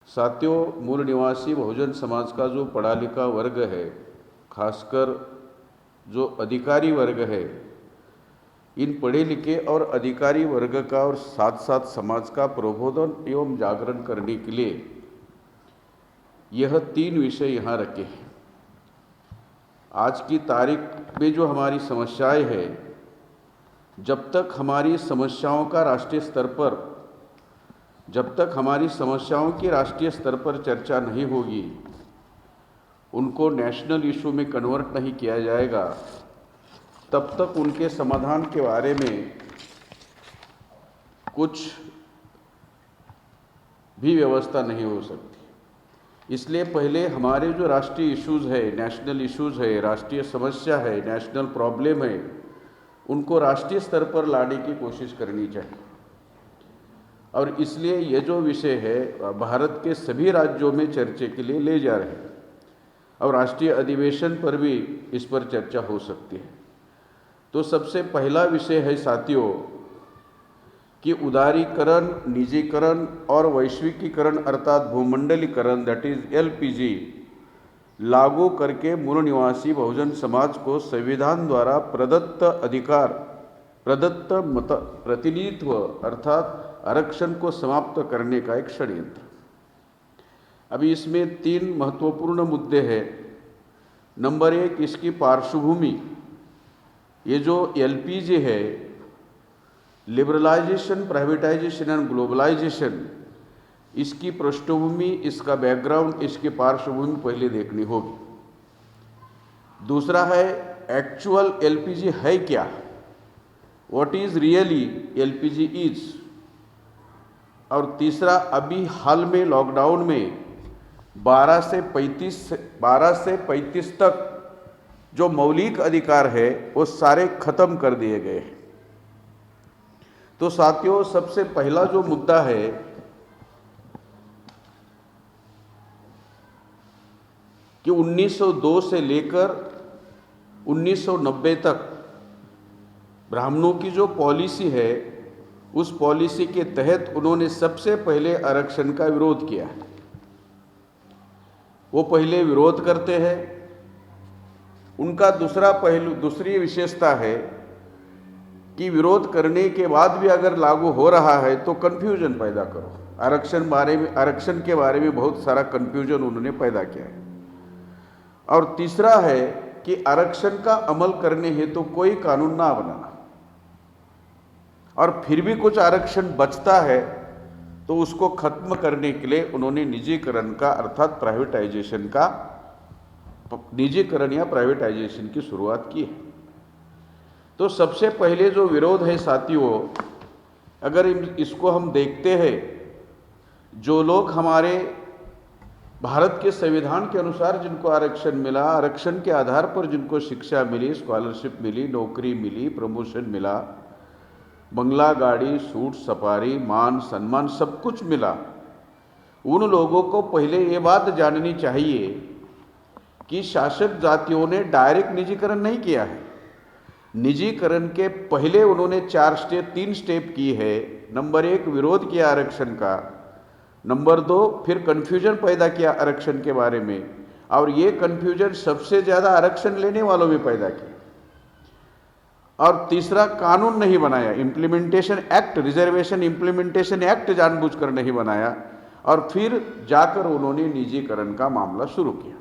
साथियों, मूल निवासी बहुजन समाज का जो पढ़ा लिखा वर्ग है, खासकर जो अधिकारी वर्ग है, इन पढ़े लिखे और अधिकारी वर्ग का और साथ साथ समाज का प्रबोधन एवं जागरण करने के लिए यह 3 विषय यहाँ रखे हैं। आज की तारीख में जो हमारी समस्याएं हैं, जब तक हमारी समस्याओं का राष्ट्रीय स्तर पर जब तक हमारी समस्याओं की राष्ट्रीय स्तर पर चर्चा नहीं होगी, उनको नेशनल इशू में कन्वर्ट नहीं किया जाएगा, तब तक उनके समाधान के बारे में कुछ भी व्यवस्था नहीं हो सकती। इसलिए पहले हमारे जो राष्ट्रीय इश्यूज़ है, नेशनल इश्यूज़ है, राष्ट्रीय समस्या है, नेशनल प्रॉब्लम है, उनको राष्ट्रीय स्तर पर लाने की कोशिश करनी चाहिए। और इसलिए ये जो विषय है भारत के सभी राज्यों में चर्चा के लिए ले जा रहे हैं और राष्ट्रीय अधिवेशन पर भी इस पर चर्चा हो सकती है। तो सबसे पहला विषय है साथियों कि उदारीकरण, निजीकरण और वैश्विकीकरण अर्थात भूमंडलीकरण दैट इज एलपीजी लागू करके मूल निवासी बहुजन समाज को संविधान द्वारा प्रदत्त अधिकार, प्रदत्त मत प्रतिनिधित्व अर्थात आरक्षण को समाप्त करने का एक षड्यंत्र। अभी इसमें 3 महत्वपूर्ण मुद्दे हैं। नंबर 1, इसकी पार्श्वभूमि। ये जो एलपीजी है, लिबरलाइजेशन, प्राइवेटाइजेशन एंड ग्लोबलाइजेशन, इसकी पृष्ठभूमि, इसका बैकग्राउंड, इसकी पार्श्वभूमि पहले देखनी होगी। दूसरा है एक्चुअल एलपीजी है क्या, what is really LPG is. और तीसरा, अभी हाल में लॉकडाउन में 12 से 35 तक जो मौलिक अधिकार है वो सारे खत्म कर दिए गए हैं। तो साथियों, सबसे पहला जो मुद्दा है कि 1902 से लेकर 1990 तक ब्राह्मणों की जो पॉलिसी है, उस पॉलिसी के तहत उन्होंने सबसे पहले आरक्षण का विरोध किया है। वो पहले विरोध करते हैं। उनका दूसरी विशेषता है कि विरोध करने के बाद भी अगर लागू हो रहा है तो कन्फ्यूजन पैदा करो। आरक्षण के बारे में बहुत सारा कन्फ्यूजन उन्होंने पैदा किया है। और तीसरा है कि आरक्षण का अमल करने हेतु कोई कानून ना बनाना, और फिर भी कुछ आरक्षण बचता है तो उसको खत्म करने के लिए उन्होंने निजीकरण का अर्थात निजीकरण या प्राइवेटाइजेशन की शुरुआत की है। तो सबसे पहले जो विरोध है साथियों, अगर इसको हम देखते हैं, जो लोग हमारे भारत के संविधान के अनुसार जिनको आरक्षण मिला, आरक्षण के आधार पर जिनको शिक्षा मिली, स्कॉलरशिप मिली, नौकरी मिली, प्रमोशन मिला, बंगला, गाड़ी, सूट, सफारी, मान सम्मान सब कुछ मिला, उन लोगों को पहले ये बात जाननी चाहिए कि शासक जातियों ने डायरेक्ट निजीकरण नहीं किया है। निजीकरण के पहले उन्होंने 3 स्टेप की है। नंबर 1, विरोध किया आरक्षण का। नंबर 2, फिर कन्फ्यूजन पैदा किया आरक्षण के बारे में, और ये कन्फ्यूजन सबसे ज़्यादा आरक्षण लेने वालों में पैदा किया। और तीसरा, कानून नहीं बनाया, implementation act, reservation implementation act जानबूझकर नहीं बनाया, और फिर जाकर उन्होंने निजीकरण का मामला शुरू किया।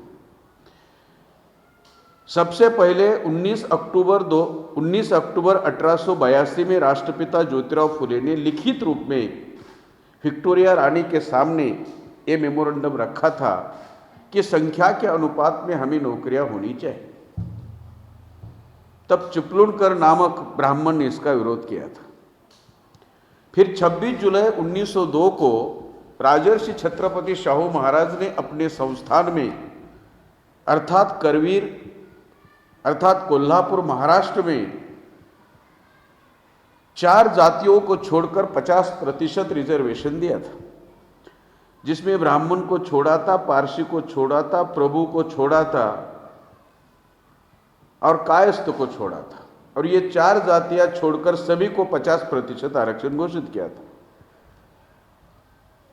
सबसे पहले 19 अक्टूबर 1882 में राष्ट्रपिता ज्योतिराव फुले ने लिखित रूप में विक्टोरिया रानी के सामने ये मेमोरेंडम रखा था कि संख्या के अनुपात में हमें नौकरियां होनी चाहिए। तब चिपलूणकर नामक ब्राह्मण ने इसका विरोध किया था। फिर 26 जुलाई 1902 को राजर्षि छत्रपति शाहू महाराज ने अपने संस्थान में अर्थात करवीर अर्थात कोल्हापुर महाराष्ट्र में 4 जातियों को छोड़कर 50% रिजर्वेशन दिया था, जिसमें ब्राह्मण को छोड़ा था, पारसी को छोड़ा था, प्रभु को छोड़ा था और कायस्थ को छोड़ा था। और ये 4 जातियां छोड़कर सभी को 50% आरक्षण घोषित किया था।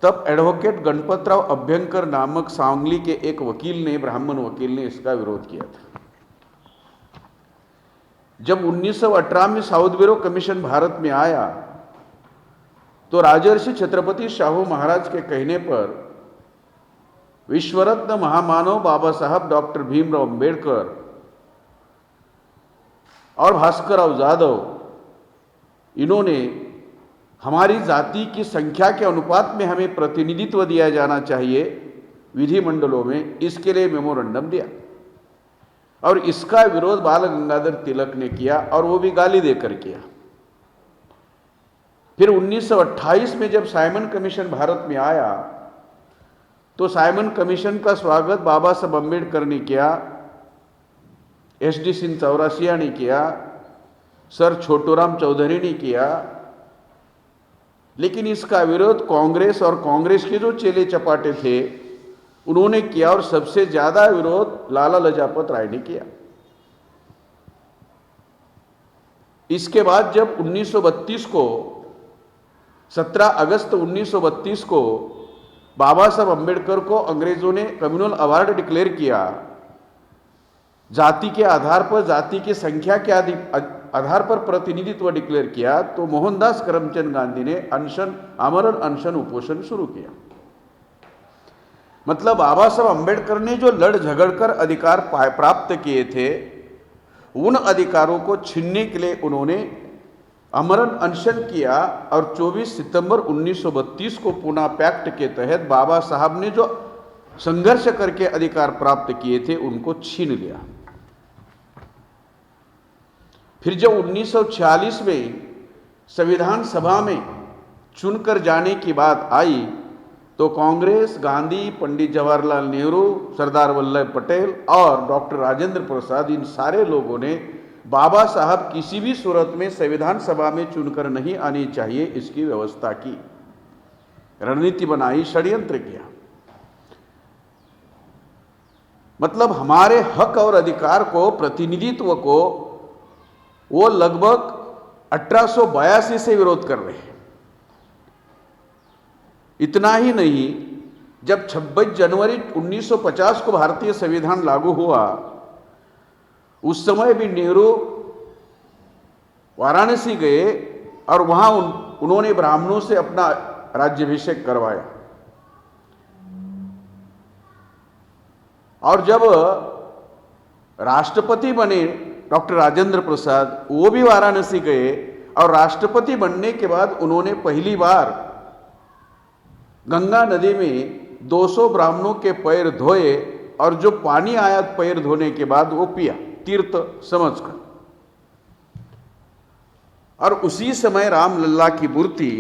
तब एडवोकेट गणपतराव अभ्यंकर नामक सांगली के एक वकील ने, ब्राह्मण वकील ने इसका विरोध किया था। जब 1918 में साउथ ब्यूरो कमीशन भारत में आया तो राजर्षि छत्रपति शाहू महाराज के कहने पर विश्वरत्न महामानव बाबा साहब डॉक्टर भीमराव अंबेडकर और भास्करराव जाधव, इन्होंने हमारी जाति की संख्या के अनुपात में हमें प्रतिनिधित्व दिया जाना चाहिए विधिमंडलों में, इसके लिए मेमोरेंडम दिया और इसका विरोध बाल गंगाधर तिलक ने किया और वो भी गाली देकर किया। फिर 1928 में जब साइमन कमीशन भारत में आया तो साइमन कमीशन का स्वागत बाबा साहब अम्बेडकर ने किया, SD सिंह चौरासिया ने किया, सर छोटूराम चौधरी ने किया, लेकिन इसका विरोध कांग्रेस और कांग्रेस के जो चेले चपाटे थे उन्होंने किया और सबसे ज्यादा विरोध लाला लजपत राय ने किया। इसके बाद जब 1932 को 17 अगस्त 1932 को बाबा साहब अम्बेडकर को अंग्रेजों ने कम्युनल अवार्ड डिक्लेयर किया, जाति के आधार पर, जाति की संख्या के आधार पर प्रतिनिधित्व डिक्लेयर किया, तो मोहनदास करमचंद गांधी ने आमरण अनशन उपोषण शुरू किया। मतलब बाबा साहब अम्बेडकर ने जो लड़ झगड़कर अधिकार प्राप्त किए थे, उन अधिकारों को छीनने के लिए उन्होंने आमरण अनशन किया और 24 सितंबर 1932 को पूना पैक्ट के तहत बाबा साहब ने जो संघर्ष करके अधिकार प्राप्त किए थे उनको छीन लिया। फिर जब 1946 में संविधान सभा में चुनकर जाने की बात आई तो कांग्रेस, गांधी, पंडित जवाहरलाल नेहरू, सरदार वल्लभ पटेल और डॉक्टर राजेंद्र प्रसाद, इन सारे लोगों ने बाबा साहब किसी भी सूरत में संविधान सभा में चुनकर नहीं आनी चाहिए इसकी व्यवस्था की, रणनीति बनाई, षड्यंत्र किया। मतलब हमारे हक और अधिकार को, प्रतिनिधित्व को वो लगभग 1882 से विरोध कर रहे हैं। इतना ही नहीं, जब 26 जनवरी 1950 को भारतीय संविधान लागू हुआ, उस समय भी नेहरू वाराणसी गए और वहां उन्होंने ब्राह्मणों से अपना राज्याभिषेक करवाया। और जब राष्ट्रपति बने डॉक्टर राजेंद्र प्रसाद, वो भी वाराणसी गए और राष्ट्रपति बनने के बाद उन्होंने पहली बार गंगा नदी में 200 ब्राह्मणों के पैर धोए और जो पानी आया पैर धोने के बाद वो पिया, तीर्थ समझकर। और उसी समय रामलल्ला की मूर्ति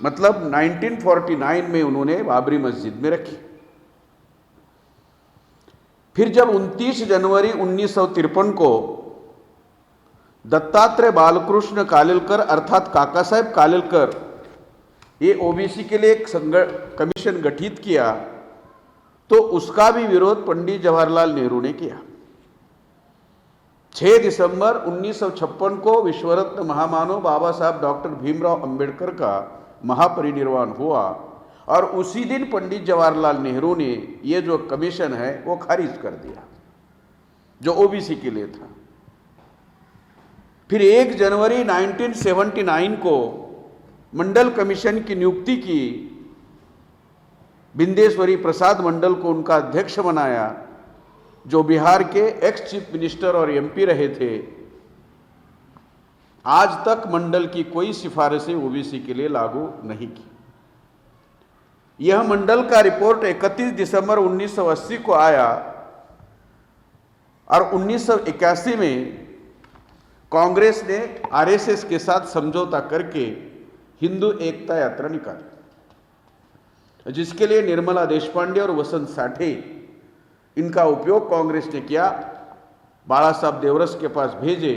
मतलब 1949 में उन्होंने बाबरी मस्जिद में रखी। फिर जब 29 जनवरी 1953 को दत्तात्रेय बालकृष्ण कालेलकर अर्थात काका साहेब कालेलकर ये ओबीसी के लिए एक कमीशन गठित किया, तो उसका भी विरोध पंडित जवाहरलाल नेहरू ने किया। 6 दिसंबर 1956 को विश्वरत्न महामानव बाबा साहब डॉक्टर भीमराव अंबेडकर का महापरिनिर्वाण हुआ और उसी दिन पंडित जवाहरलाल नेहरू ने ये जो कमीशन है वो खारिज कर दिया जो ओबीसी के लिए था। फिर 1 जनवरी 1979 को मंडल कमीशन की नियुक्ति की, बिंदेश्वरी प्रसाद मंडल को उनका अध्यक्ष बनाया, जो बिहार के एक्स चीफ मिनिस्टर और MP रहे थे। आज तक मंडल की कोई सिफारिशें ओबीसी के लिए लागू नहीं की। यह मंडल का रिपोर्ट 31 दिसंबर 1980 को आया और 1981 में कांग्रेस ने RSS के साथ समझौता करके हिंदू एकता यात्रा निकाली, जिसके लिए निर्मला देशपांडे और वसंत साठे इनका उपयोग कांग्रेस ने किया, बाला साहब देवरस के पास भेजे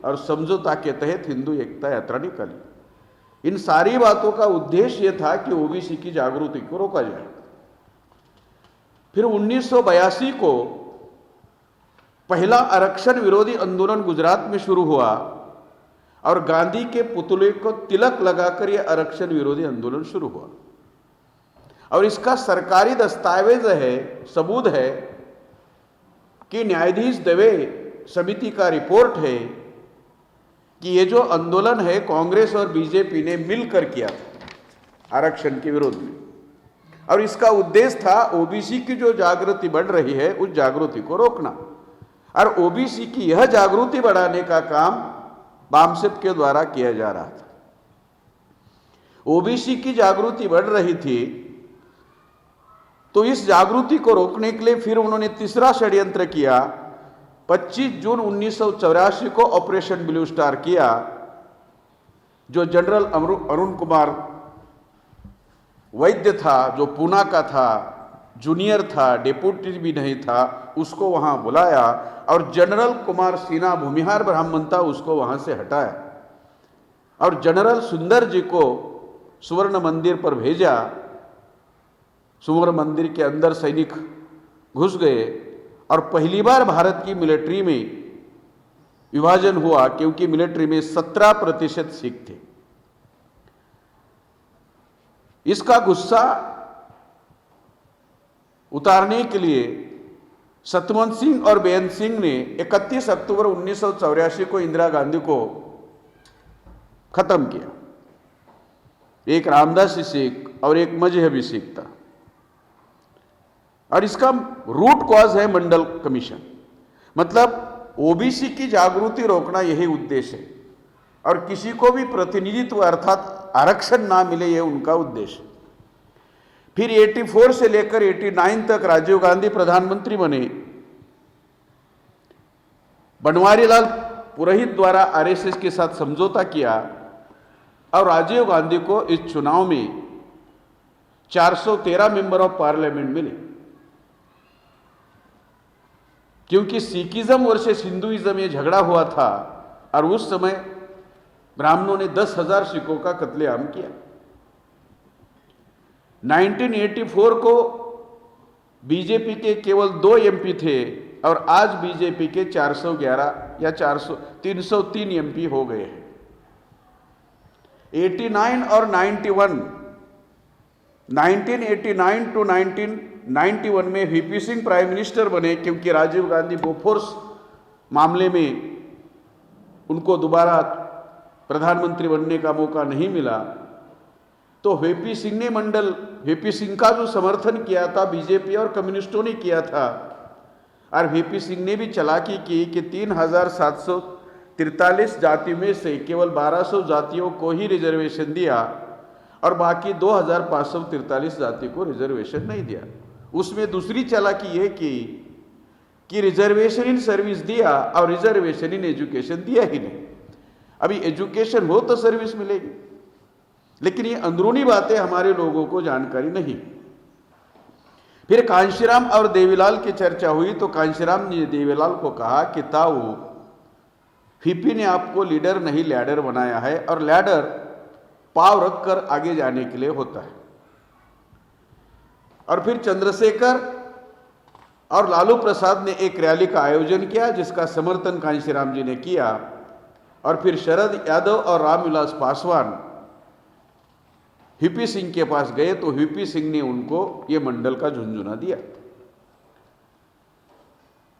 और समझौता के तहत हिंदू एकता यात्रा निकाली। इन सारी बातों का उद्देश्य यह था कि ओबीसी की जागृति को रोका जाए। फिर 1982 को पहला आरक्षण विरोधी आंदोलन गुजरात में शुरू हुआ और गांधी के पुतले को तिलक लगाकर यह आरक्षण विरोधी आंदोलन शुरू हुआ। और इसका सरकारी दस्तावेज है, सबूत है कि न्यायाधीश दवे समिति का रिपोर्ट है कि ये जो आंदोलन है कांग्रेस और बीजेपी ने मिलकर किया था आरक्षण के विरोध में, और इसका उद्देश्य था ओबीसी की जो जागृति बढ़ रही है उस जागृति को रोकना, और ओबीसी की यह जागृति बढ़ाने का काम बामसेप के द्वारा किया जा रहा था। ओबीसी की जागृति बढ़ रही थी तो इस जागृति को रोकने के लिए फिर उन्होंने तीसरा षड्यंत्र किया। 25 जून 1984 को ऑपरेशन ब्लू स्टार किया, जो जनरल अरुण कुमार वैद्य था, जो पूना का था, जूनियर था, डेप्यूटी भी नहीं था, उसको वहां बुलाया और जनरल कुमार सिन्हा भूमिहार ब्राह्मण था, उसको वहां से हटाया और जनरल सुंदर जी को सुवर्ण मंदिर पर भेजा। सुवर्ण मंदिर के अंदर सैनिक घुस गए और पहली बार भारत की मिलिट्री में विभाजन हुआ, क्योंकि मिलिट्री में 17% सिख थे। इसका गुस्सा उतारने के लिए सतवंत सिंह और बेअंत सिंह ने 31 अक्टूबर 1984 को इंदिरा गांधी को खत्म किया। एक रामदासी सिख और एक मजहबी सिख था, और इसका रूट कॉज है मंडल कमीशन। मतलब ओबीसी की जागृति रोकना यही उद्देश्य है, और किसी को भी प्रतिनिधित्व अर्थात आरक्षण ना मिले यह उनका उद्देश्य। फिर 84 से लेकर 89 तक राजीव गांधी प्रधानमंत्री बने। बनवारीलाल पुरोहित द्वारा आरएसएस के साथ समझौता किया और राजीव गांधी को इस चुनाव में 413 मेंबर ऑफ पार्लियामेंट मिले, क्योंकि सिखिज्म वर्सेस हिंदुइज्म ये झगड़ा हुआ था और उस समय ब्राह्मणों ने 10,000 सिखों का कत्लेआम किया। 1984 को बीजेपी के केवल 2 एमपी थे और आज बीजेपी के 411 या 303 एमपी हो गए हैं। 89 और 91, 1989 टू 1991 में वीपी सिंह प्राइम मिनिस्टर बने, क्योंकि राजीव गांधी बोफोर्स मामले में उनको दोबारा प्रधानमंत्री बनने का मौका नहीं मिला। तो वीपी सिंह ने वीपी सिंह का जो समर्थन किया था बीजेपी और कम्युनिस्टों ने किया था, और वीपी सिंह ने भी चालाकी की कि 3,743 जाति में से केवल 1,200 जातियों को ही रिजर्वेशन दिया और बाकी 2,543 जाति को रिजर्वेशन नहीं दिया। उसमें दूसरी चालाकी यह की कि रिजर्वेशन इन सर्विस दिया और रिजर्वेशन इन एजुकेशन दिया ही नहीं। अभी एजुकेशन हो तो सर्विस मिलेगी, लेकिन ये अंदरूनी बातें हमारे लोगों को जानकारी नहीं। फिर कांशीराम और देवीलाल की चर्चा हुई तो कांशीराम ने देवीलाल को कहा कि ताऊ, वीपी ने आपको लीडर नहीं लैडर बनाया है, और लैडर पाव रखकर आगे जाने के लिए होता है। और फिर चंद्रशेखर और लालू प्रसाद ने एक रैली का आयोजन किया जिसका समर्थन कांशीराम जी ने किया, और फिर शरद यादव और रामविलास पासवान वीपी सिंह के पास गए तो वीपी सिंह ने उनको ये मंडल का झुंझुना दिया।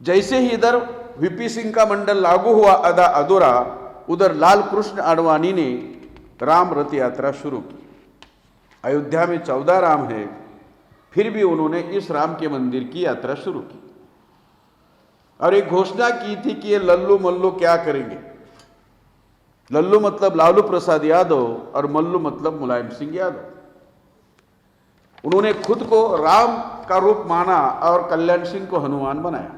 जैसे ही इधर वीपी सिंह का मंडल लागू हुआ अधूरा, उधर लाल कृष्ण आडवाणी ने राम रथ यात्रा शुरू की। अयोध्या में 14 राम है, फिर भी उन्होंने इस राम के मंदिर की यात्रा शुरू की और एक घोषणा की थी कि ये लल्लू मल्लू क्या करेंगे। लल्लू मतलब लालू प्रसाद यादव और मल्लू मतलब मुलायम सिंह यादव। उन्होंने खुद को राम का रूप माना और कल्याण सिंह को हनुमान बनाया।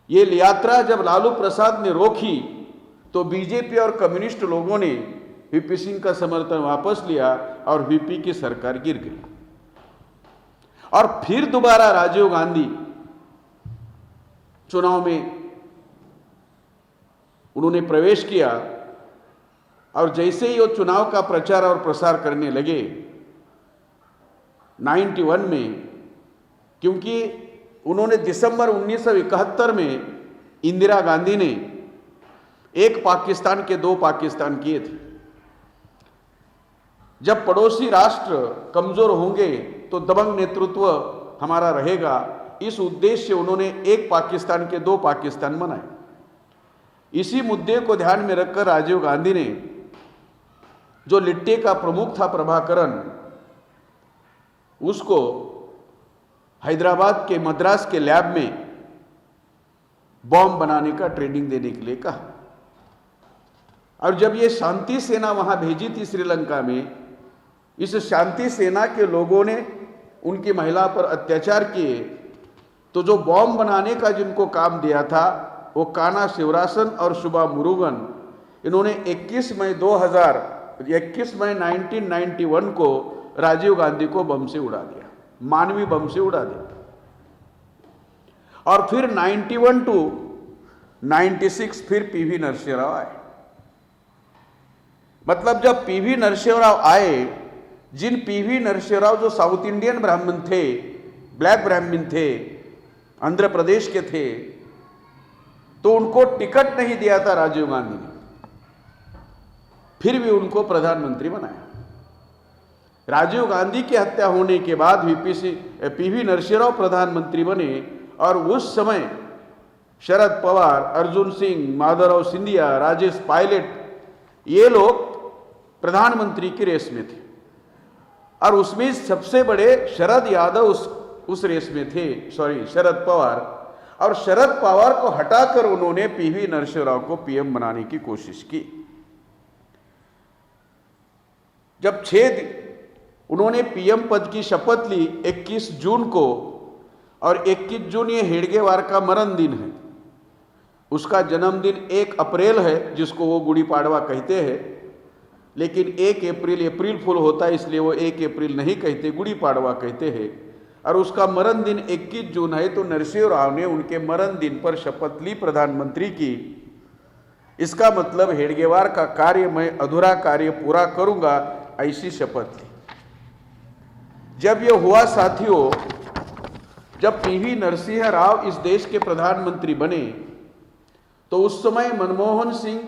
ये यात्रा जब लालू प्रसाद ने रोकी तो बीजेपी और कम्युनिस्ट लोगों ने वीपी सिंह का समर्थन वापस लिया और वीपी की सरकार गिर गई। और फिर दोबारा राजीव गांधी चुनाव में उन्होंने प्रवेश किया, और जैसे ही वो चुनाव का प्रचार और प्रसार करने लगे 91 में, क्योंकि उन्होंने दिसंबर 1971 में इंदिरा गांधी ने एक पाकिस्तान के 2 पाकिस्तान किए थे। जब पड़ोसी राष्ट्र कमजोर होंगे तो दबंग नेतृत्व हमारा रहेगा, इस उद्देश्य से उन्होंने एक पाकिस्तान के दो पाकिस्तान बनाए। इसी मुद्दे को ध्यान में रखकर राजीव गांधी ने, जो लिट्टे का प्रमुख था प्रभाकरन, उसको हैदराबाद के मद्रास के लैब में बॉम्ब बनाने का ट्रेनिंग देने के लिए कहा। और जब ये शांति सेना वहां भेजी थी श्रीलंका में, इस शांति सेना के लोगों ने उनकी महिला पर अत्याचार किए, तो जो बॉम्ब बनाने का जिनको काम दिया था वो काना शिवरासन और शुभा मुरुगन, इन्होंने 21 मई 1991 को राजीव गांधी को बम से उड़ा दिया, मानवीय बम से उड़ा दिया। और फिर 91 टू 96 फिर पीवी नरसिंह राव आए। मतलब जब पीवी नरसिंह राव आए, जिन पीवी नरसिंह राव जो साउथ इंडियन ब्राह्मण थे, ब्लैक ब्राह्मण थे, आंध्र प्रदेश के थे, तो उनको टिकट नहीं दिया था राजीव गांधी ने, फिर भी उनको प्रधानमंत्री बनाया। राजीव गांधी की हत्या होने के बाद पीवी नरसिंह राव प्रधानमंत्री बने, और उस समय शरद पवार, अर्जुन सिंह, माधवराव सिंधिया, राजेश पायलट, ये लोग प्रधानमंत्री की रेस में थे। और उसमें सबसे बड़े शरद यादव उस रेस में थे, शरद पवार। और शरद पवार को हटाकर उन्होंने पीवी नरसिंह राव को पीएम बनाने की कोशिश की। जब उन्होंने पीएम पद की शपथ ली 21 जून को, और 21 जून ये हेडगेवार का मरण दिन है, उसका जन्मदिन 1 अप्रैल है, जिसको वो गुड़ी पाड़वा कहते हैं, लेकिन 1 अप्रैल अप्रैल फुल होता है, इसलिए वो 1 अप्रैल नहीं कहते, गुड़ी पाड़वा कहते हैं। और उसका मरण दिन 21 जून है, तो नरसिंह राव ने उनके मरण दिन पर शपथ ली प्रधानमंत्री की। इसका मतलब हेडगेवार का कार्य मैं अधूरा कार्य पूरा करूंगा, ऐसी शपथ ली। जब यह हुआ साथियों, जब पीवी नरसिंह राव इस देश के प्रधानमंत्री बने, तो उस समय मनमोहन सिंह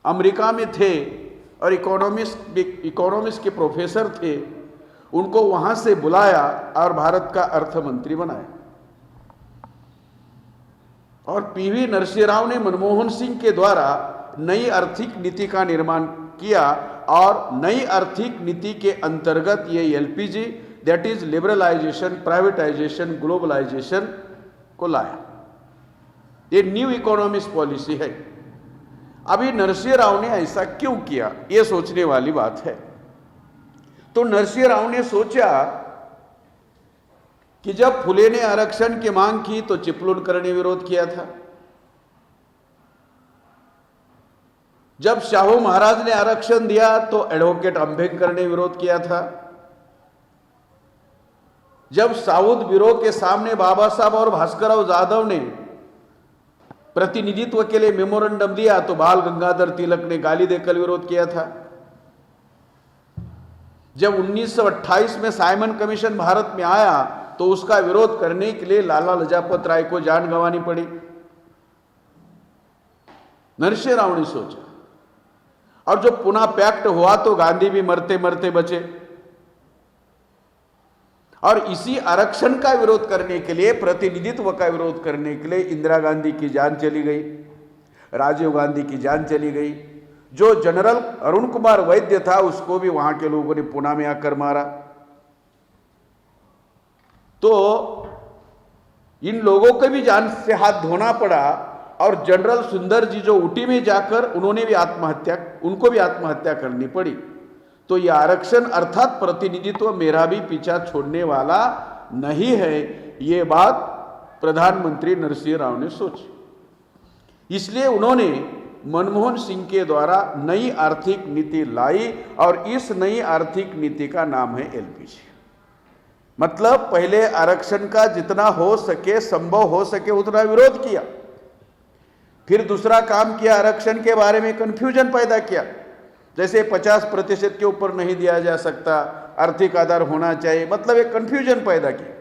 अमेरिका में थे और इकोनॉमिक्स के प्रोफेसर थे। उनको वहां से बुलाया और भारत का अर्थ मंत्री बनाया। और पीवी नरसिंह राव ने मनमोहन सिंह के द्वारा नई आर्थिक नीति का निर्माण किया, और नई आर्थिक नीति के अंतर्गत ये LPG, that is liberalisation, privatisation, globalisation को लाया। ये न्यू इकोनॉमिक्स पॉलिसी है। अभी नरसिंह राव ने ऐसा क्यों किया, ये सोचने वाली बात है। तो नरसिंह राव ने सोचा कि जब फुले ने आरक्षण की मांग की तो चिपलूणकर ने विरोध किया था, जब शाहू महाराज ने आरक्षण दिया तो एडवोकेट अंबेडकर ने विरोध किया था, जब साउथ ब्यूरो के सामने बाबा साहब और भास्करराव जाधव ने प्रतिनिधित्व के लिए मेमोरेंडम दिया तो बाल गंगाधर तिलक ने गाली देकर विरोध किया था, जब 1928 में साइमन कमीशन भारत में आया तो उसका विरोध करने के लिए लाला लजपत राय को जान गंवानी पड़ी। नरसिंह राव ने सोचा, और जो पुनः पैक्ट हुआ तो गांधी भी मरते मरते बचे। और इसी आरक्षण का विरोध करने के लिए, प्रतिनिधित्व का विरोध करने के लिए इंदिरा गांधी की जान चली गई, राजीव गांधी की जान चली गई। जो जनरल अरुण कुमार वैद्य था उसको भी वहां के लोगों ने पुणे में आकर मारा। तो इन लोगों को भी जान से हाथ धोना पड़ा। और जनरल सुंदर जी जो ऊटी में जाकर उनको भी आत्महत्या करनी पड़ी। तो यह आरक्षण अर्थात प्रतिनिधित्व मेरा भी पीछा छोड़ने वाला नहीं है, ये बात प्रधानमंत्री नरसिंह राव ने सोची। इसलिए उन्होंने मनमोहन सिंह के द्वारा नई आर्थिक नीति लाई, और इस नई आर्थिक नीति का नाम है एलपीजी। मतलब पहले आरक्षण का जितना हो सके, संभव हो सके उतना विरोध किया, फिर दूसरा काम किया, आरक्षण के बारे में कंफ्यूजन पैदा किया, जैसे 50% के ऊपर नहीं दिया जा सकता, आर्थिक आधार होना चाहिए, मतलब एक कंफ्यूजन पैदा किया।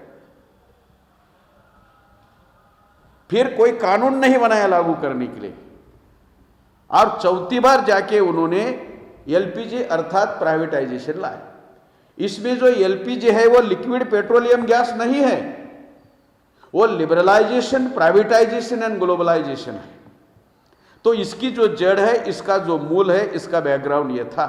फिर कोई कानून नहीं बनाया लागू करने के लिए, और चौथी बार जाके उन्होंने एलपीजी अर्थात प्राइवेटाइजेशन लाए। इसमें जो एलपीजी है वो लिक्विड पेट्रोलियम गैस नहीं है, वो लिबरलाइजेशन, प्राइवेटाइजेशन एंड ग्लोबलाइजेशन है। तो इसकी जो जड़ है, इसका जो मूल है, इसका बैकग्राउंड ये था।